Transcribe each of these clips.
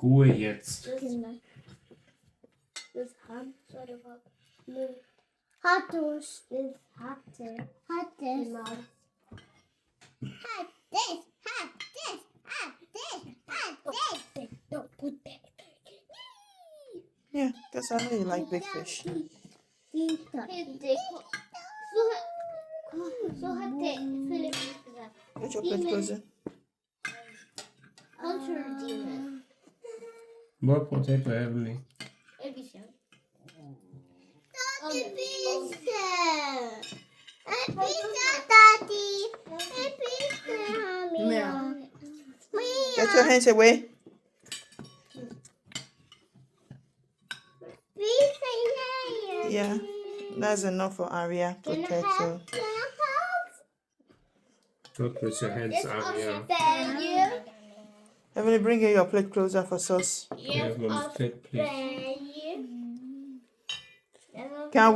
Ruhe jetzt. Das Hand oder was? Hatte. Yeah, that's how you like big fish. So hatte Philipp gesagt. Put your plate closer. Demon. More potato heavily. Get your hands away. Yeah, that's enough for Aria. Potato. Don't put your hands up here. Emily, bring your plate closer for sauce. Have mom's plate, please. Can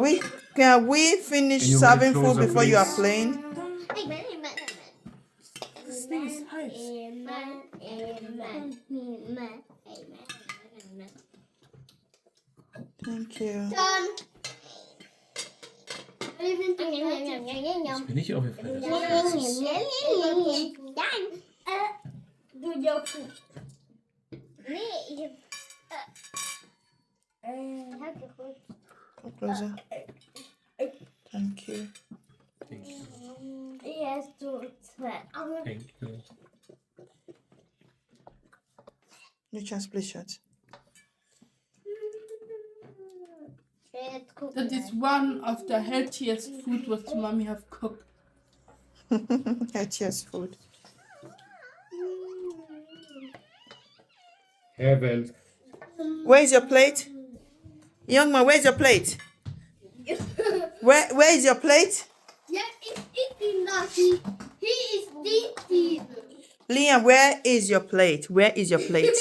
we finish Can you serving wait food closer, before you are please? playing? Thank you. Das bin ich aufgefallen. Come closer. Thank you. Thank you. Yes, Thank you. You just split shot. That is one of the healthiest food what mommy have cooked. Healthiest food. Heaven. Where's your plate? Young man, where's your plate? Where is your plate? Yeah, it's eating naughty. He is eating. Liam, where is your plate? Where is your plate?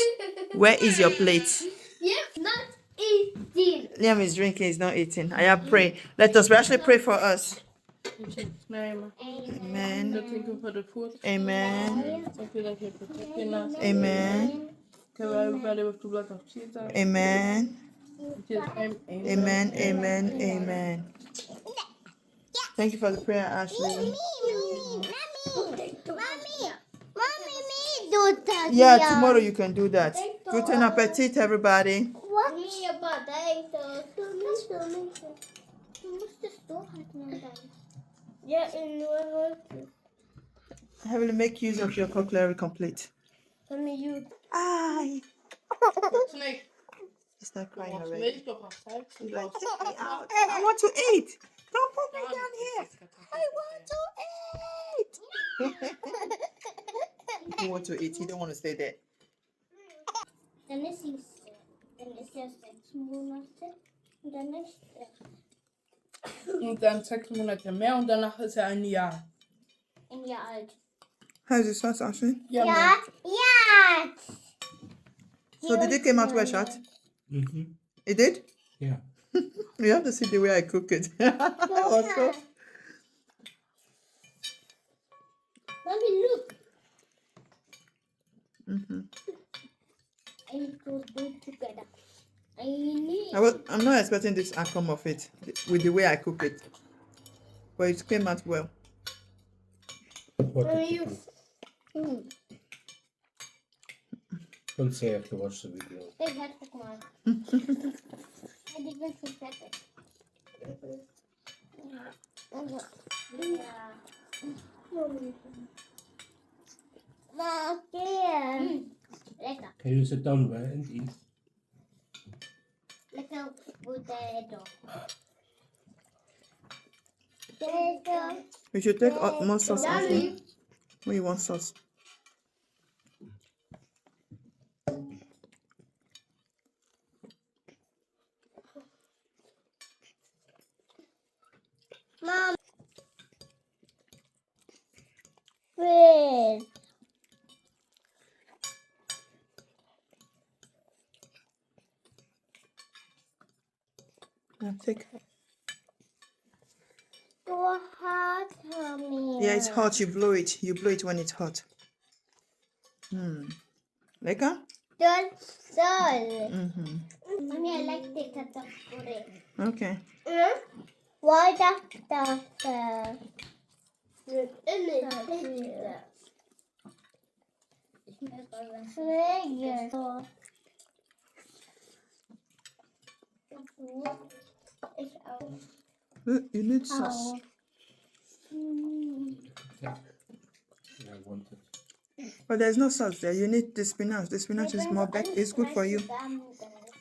Where is your plate? Yeah, not eating. Liam is drinking, he's not eating. I have pray. Let us actually pray for us. Amen. Amen. Thank you for the food. Amen. Thank you that you're protecting us. Amen. Cover everybody with the blood of Jesus. Amen. In Jesus' name, Amen. Amen. Amen. Thank you for the prayer, Ashley. Yeah, tomorrow you can do that. Good appetit, everybody. What? Me a potato. Du musst es doch halten. Ja, in Heavenly, make use of your cutlery complete. you. Aye. Snake. It's not crying already. Snake of a side. He's like, take me out. I want to eat. Don't put me down here. I want to eat. You want to eat. You don't want to stay there. Dann ist ja 6 Monate. Und dann ist Und dann 6 Monate mehr und danach ist er ein Jahr. ein Jahr alt. How's the sauce, Ashley? Ja. Ja. So did it come out well, shot? Mm-hmm. It did? Yeah. You have to see the way I cook it. Also. Mommy, look. Mm-hmm. I need to do it together. I'm not expecting this outcome of it with the way I cook it, but it came out well. What did you do? Don't say I have to watch the video. Ik heb het maar. En ik ben verzetten. Ja. Maar keer. Lekker. Can you sit down there and eat? Lekker potato. Potato. We should take more sauce, Ashley. When you want sauce. Mom. Wait. Yeah, take. So hot, mommy. Yeah, it's hot. You blow it. You blow it when it's hot. Lekker? Mm-hmm. Mommy, I like the katapure. Okay. Why the You need sauce. Yeah, I want it. But there's no sauce there. You need the spinach. The spinach is more better. It's good for you.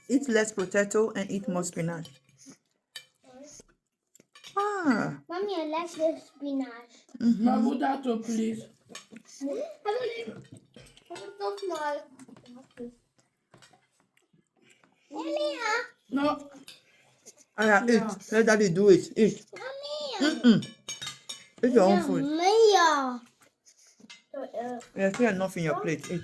Eat less potato and eat more spinach. Ah. Mommy, I like the spinach. My potato, please. So small. No. Yeah, Yeah. eat. Let daddy do it. Eat. Mm-mm. Eat your own food. Mia. There's still enough in your plate. Eat.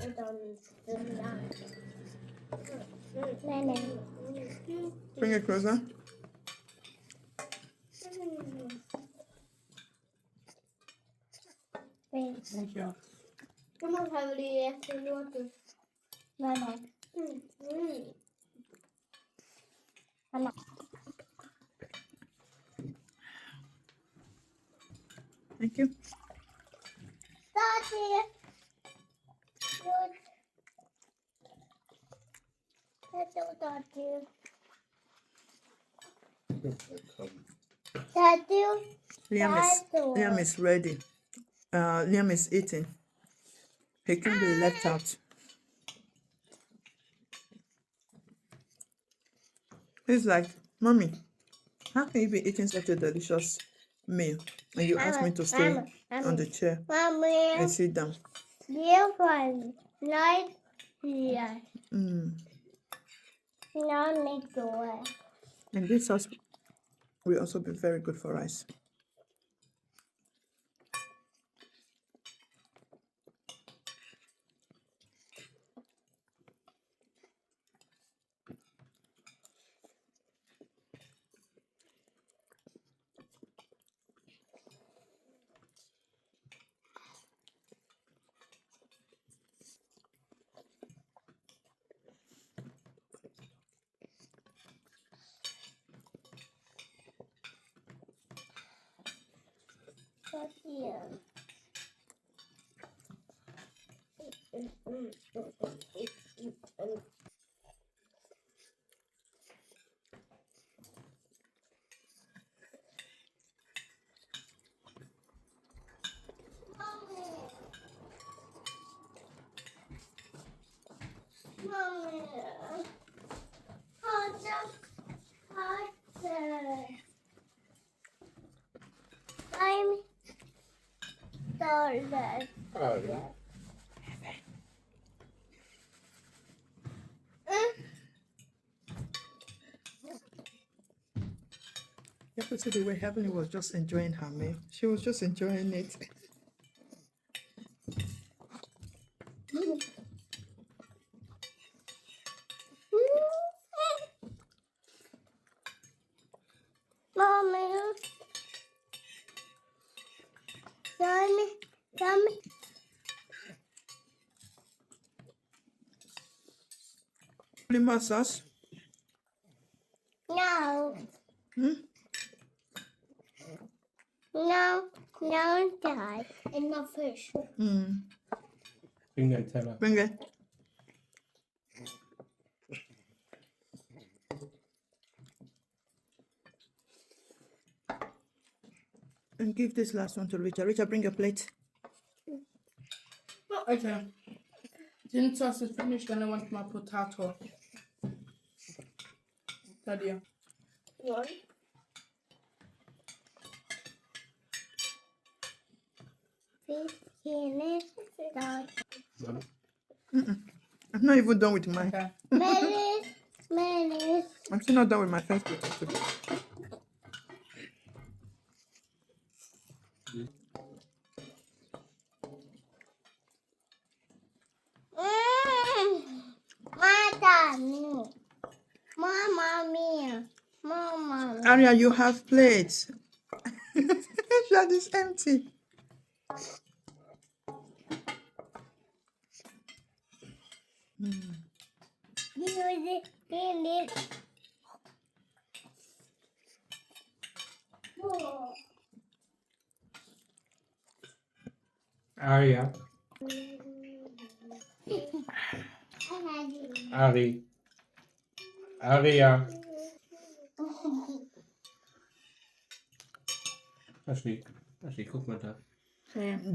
Bring it closer. Thank you. Come on, family. Thank you. Daddy. Daddy. Liam is ready. Liam is eating. He can't be left out. He's like, Mommy, how can you be eating such a delicious meal and you ask me to stay on the chair Mommy. and sit down? Dear one, right here. Mm. Now make the way. And this sauce will also be very good for rice. Right here. Mommy. I'm sorry. Oh, yeah. You have to see the way Heavenly was just enjoying her meal. She was just enjoying it. Mommy. Mommy. Any more sauce? No. Hmm? No, Dad. And no fish. Mm. Bring the antenna. Bring it. And give this last one to Rita. Rita, bring your plate. Okay. Since sauce is finished, then I want my potato. Daddy. One. Dad. I'm not even done with mine. Okay. Melis. I'm still not done with my first potato. Mama. Aria, you have plates. That is empty. Aria. Ari. Aria. Ashley. Ashley, guck mal da.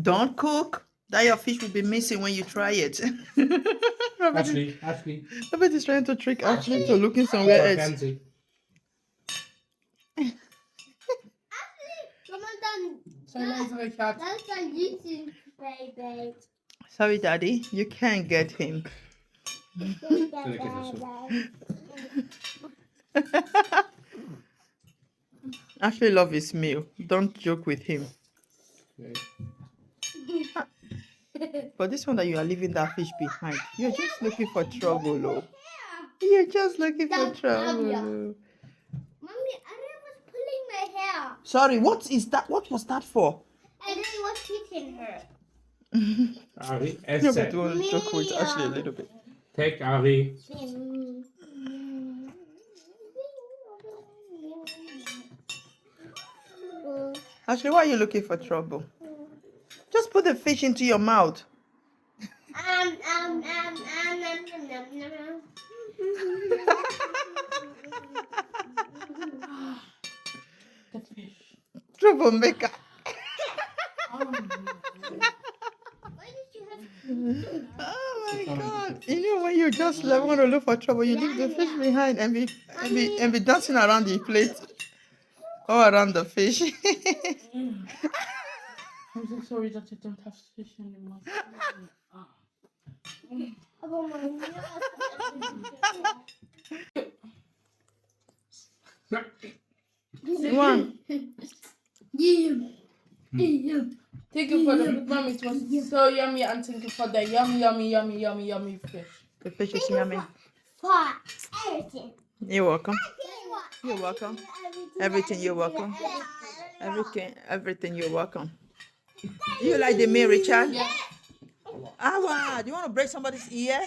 Don't cook. That your fish will be missing when you try it. Ashley. Ashley. Robert is trying to trick Ashley to looking somewhere else. Mackenzie. Richard. That's a YouTube baby. Sorry, Daddy, you can't get him. Ashley love his meal. Don't joke with him. Okay. But this one that you are leaving that fish behind, you're just looking for trouble, oh. You're just looking for That's trouble. Aria. Oh. Mommy, Aria was pulling my hair. Sorry, what is that? What was that for? And then he was hitting her. Ari. No, but Esse. we'll joke with Ashley a little bit. Take Ari. Ashley, why are you looking for trouble? Just put the fish into your mouth. The fish. Troublemaker. Why did you have Oh my God! You know when you just want to look for trouble, you leave the fish behind and be dancing around the plate, all around the fish. I'm so sorry that I don't have fish anymore. One. Thank you for the food, Mom. It was so yummy, and thank you for the yummy fish. The fish is yummy. for everything? You're welcome. You're welcome. Everything you're welcome. Everything you're welcome. Do you like the meal, Richard? Yeah. Awa, do you want to break somebody's ear?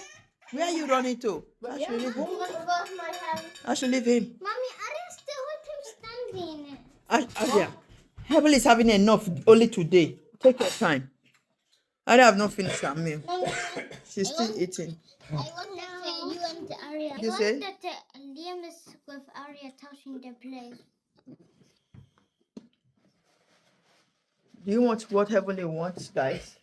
Where are you running to? I should leave him. I should leave him. Mommy, I didn't still want him standing. Yeah. Heaven is having enough only today. Take your time. I have not finished her meal. Mommy, She's still eating. I wanted you and Arya. You I say? wanted Liam is with Arya touching the place. Do you want what Heavenly wants, guys?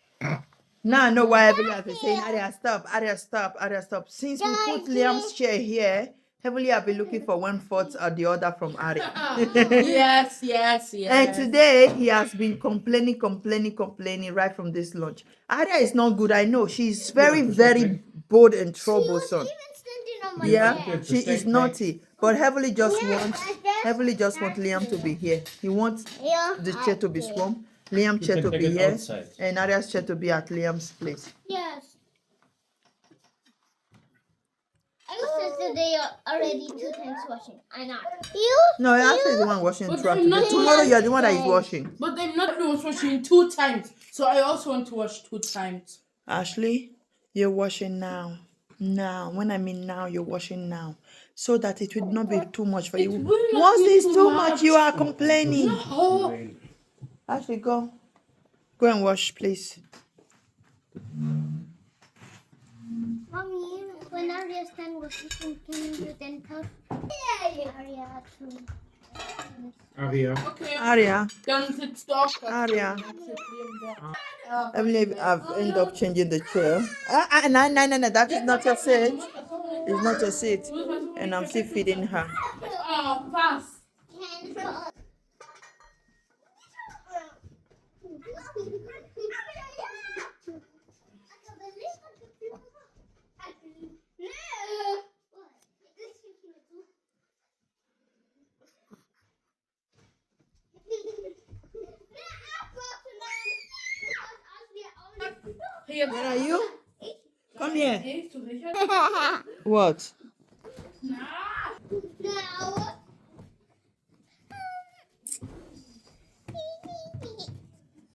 Now I know why Heavenly has been saying, Arya, stop, Arya, stop, Arya, stop. Since we put Liam's chair here, Heavenly have been looking for one fourth or the other from Arya. Yes. And today he has been complaining right from this lunch. Arya is not good, I know. She's very bold and troublesome. Even standing on my Yeah, chair. she is naughty. But Heavenly just wants Liam to be here. He wants the chair to be swum, Liam's chair can to take be it here, outside. and Arya's chair to be at Liam's place. Yes. I was today already 2 times washing. I know. No, actually the one washing But truck I'm today. not Tomorrow you're the one that is washing. But I'm not was washing 2 times, so I also want to wash 2 times. Ashley, you're washing now. Now, when I mean now, you're washing now. So that it will not be too much for you. will not Once be it's too too much. much, you are complaining. Oh, Ashley, go. Go and wash, please. Mommy, when Arya stand was eating, can you then touch Arya too? Aria. okay. Arya, Then sit stop. Arya. I believe I've ended up changing the chair. No. That is not your seat. It's not your seat. And I'm still feeding her. Oh, pass. Here, Where are you? Come here. Hey, to Richard. What? No.